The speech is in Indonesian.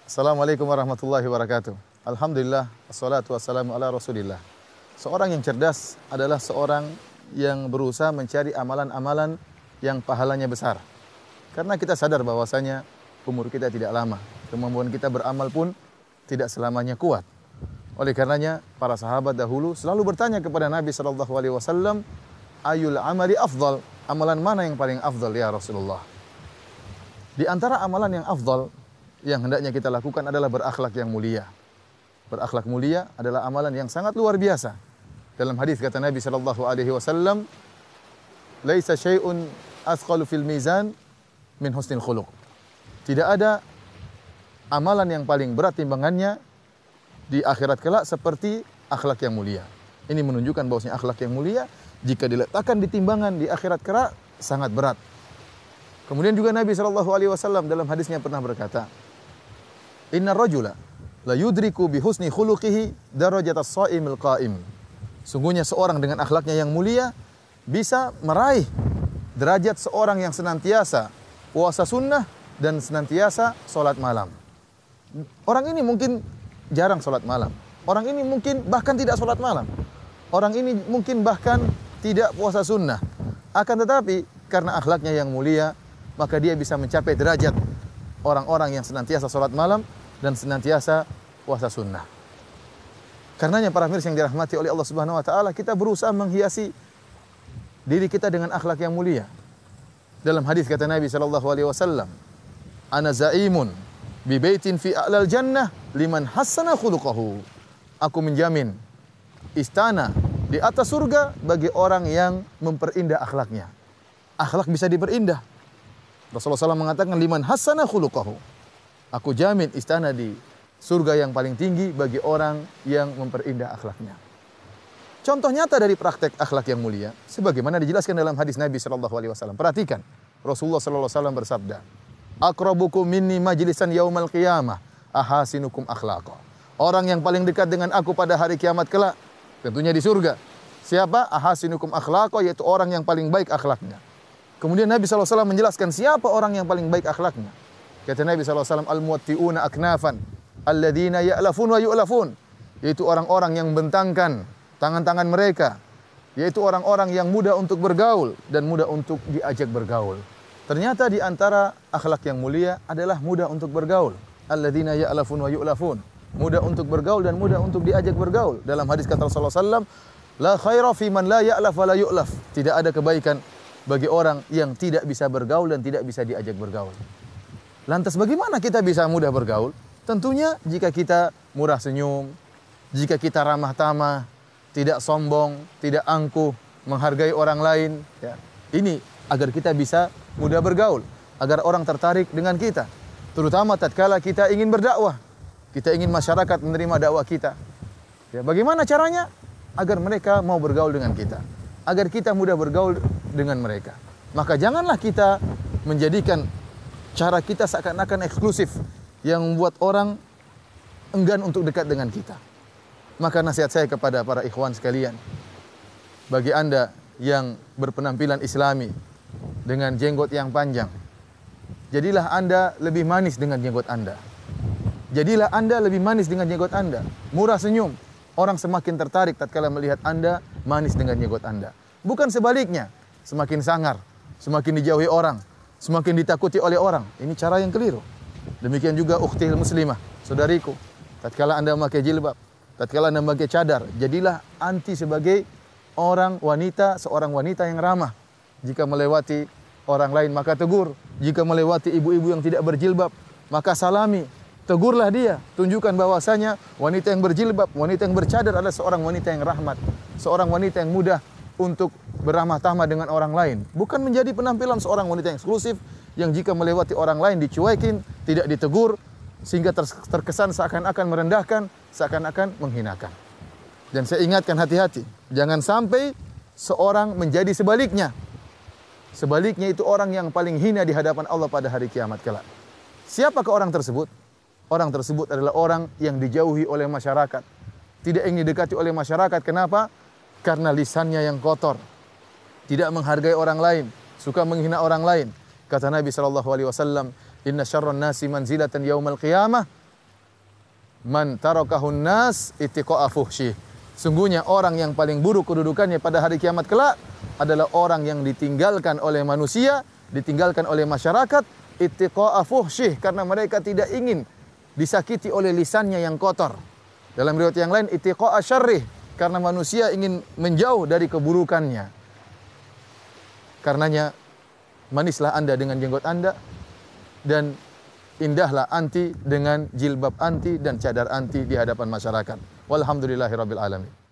Assalamualaikum warahmatullahi wabarakatuh. Alhamdulillah, assalatu wassalamu ala rasulillah. Seorang yang cerdas adalah seorang yang berusaha mencari amalan-amalan yang pahalanya besar. Karena kita sadar bahwasanya umur kita tidak lama. Kemampuan kita beramal pun tidak selamanya kuat. Oleh karenanya, para sahabat dahulu selalu bertanya kepada Nabi SAW, ayul amali afdal? Amalan mana yang paling afdal ya Rasulullah? Di antara amalan yang afdal yang hendaknya kita lakukan adalah berakhlak yang mulia. Berakhlak mulia adalah amalan yang sangat luar biasa. Dalam hadis kata Nabi SAW, "Laisa syai'un athqalu fil mizan min husnil khuluq." Tidak ada amalan yang paling berat timbangannya di akhirat kelak seperti akhlak yang mulia. Ini menunjukkan bahwasanya akhlak yang mulia jika diletakkan di timbangan di akhirat kelak sangat berat. Kemudian juga Nabi SAW dalam hadisnya pernah berkata, "Inna rajula la yudriku bi husni khuluqihi darajatas shaimil qaim." Sungguhnya seorang dengan akhlaknya yang mulia bisa meraih derajat seorang yang senantiasa puasa sunnah dan senantiasa salat malam. Orang ini mungkin jarang salat malam. Orang ini mungkin bahkan tidak salat malam. Orang ini mungkin bahkan tidak puasa sunnah. Akan tetapi karena akhlaknya yang mulia, maka dia bisa mencapai derajat orang-orang yang senantiasa salat malam dan senantiasa puasa sunnah. Karenanya para pemirsa yang dirahmati oleh Allah Subhanahu wa taala, kita berusaha menghiasi diri kita dengan akhlak yang mulia. Dalam hadis kata Nabi sallallahu alaihi wasallam, "Ana zaimun bi baitin fi a'lal jannah liman hassana khuluquhu." Aku menjamin istana di atas surga bagi orang yang memperindah akhlaknya. Akhlak bisa diperindah. Rasulullah SAW mengatakan liman hassana khuluquhu. Aku jamin istana di surga yang paling tinggi bagi orang yang memperindah akhlaknya. Contoh nyata dari praktek akhlak yang mulia, sebagaimana dijelaskan dalam hadis Nabi SAW. Perhatikan, Rasulullah SAW bersabda, "Aqrabukum minni majlisan yaumal qiyamah, ahasinukum akhlaqa." Orang yang paling dekat dengan aku pada hari kiamat kelak, tentunya di surga. Siapa? Ahasinukum akhlaqa, yaitu orang yang paling baik akhlaknya. Kemudian Nabi SAW menjelaskan siapa orang yang paling baik akhlaknya. Kata Nabi SAW, "Al-muwatti'una aknafan, alladzina ya'lafun wa yu'lafun." Yaitu orang-orang yang membentangkan tangan-tangan mereka. Yaitu orang-orang yang mudah untuk bergaul dan mudah untuk diajak bergaul. Ternyata di antara akhlak yang mulia adalah mudah untuk bergaul. Alladzina ya'lafun wa yu'lafun. Mudah untuk bergaul dan mudah untuk diajak bergaul. Dalam hadis kata Rasulullah SAW, "La khaira fi man la ya'laf wa la yu'laf." Tidak ada kebaikan bagi orang yang tidak bisa bergaul dan tidak bisa diajak bergaul. Lantas bagaimana kita bisa mudah bergaul? Tentunya jika kita murah senyum, jika kita ramah tamah, tidak sombong, tidak angkuh, menghargai orang lain. Ya. Ini agar kita bisa mudah bergaul, agar orang tertarik dengan kita. Terutama tatkala kita ingin berdakwah, kita ingin masyarakat menerima dakwah kita. Ya, bagaimana caranya? Agar mereka mau bergaul dengan kita, agar kita mudah bergaul dengan mereka. Maka janganlah kita menjadikan cara kita seakan-akan eksklusif yang membuat orang enggan untuk dekat dengan kita. Maka nasihat saya kepada para ikhwan sekalian, bagi Anda yang berpenampilan islami dengan jenggot yang panjang, jadilah Anda lebih manis dengan jenggot Anda. Jadilah Anda lebih manis dengan jenggot Anda. Murah senyum. Orang semakin tertarik tatkala melihat Anda manis dengan jenggot Anda. Bukan sebaliknya, semakin sangar, semakin dijauhi orang, semakin ditakuti oleh orang. Ini cara yang keliru. Demikian juga ukhtil muslimah, saudariku. Tatkala Anda memakai jilbab, tatkala Anda memakai cadar, jadilah anti sebagai seorang wanita yang ramah. Jika melewati orang lain maka tegur. Jika melewati ibu-ibu yang tidak berjilbab, maka salami. Tegurlah dia, tunjukkan bahwasanya wanita yang berjilbab, wanita yang bercadar adalah seorang wanita yang rahmat, seorang wanita yang mudah untuk beramah tamah dengan orang lain. Bukan menjadi penampilan seorang wanita yang eksklusif yang jika melewati orang lain dicuekin, tidak ditegur, sehingga terkesan seakan-akan merendahkan, seakan-akan menghinakan. Dan saya ingatkan hati-hati, jangan sampai seorang menjadi sebaliknya. Sebaliknya itu orang yang paling hina di hadapan Allah pada hari kiamat kelak. Siapakah orang tersebut? Orang tersebut adalah orang yang dijauhi oleh masyarakat. Tidak ingin didekati oleh masyarakat. Kenapa? Karena lisannya yang kotor. Tidak menghargai orang lain. Suka menghina orang lain. Kata Nabi SAW, "Inna syarran nasi manzilatan yaumal qiyamah Man tarakahun nas ittiqa'a fuhsyih. Sungguhnya orang yang paling buruk kedudukannya pada hari kiamat kelak adalah orang yang ditinggalkan oleh manusia, ditinggalkan oleh masyarakat, ittiqa'a fuhsyih, karena mereka tidak ingin disakiti oleh lisannya yang kotor. Dalam riwayat yang lain, ittiqa'a syarrih, karena manusia ingin menjauh dari keburukannya. Karenanya manislah Anda dengan jenggot Anda, dan indahlah anti dengan jilbab anti dan cadar anti di hadapan masyarakat. Walhamdulillahirabbil alamin.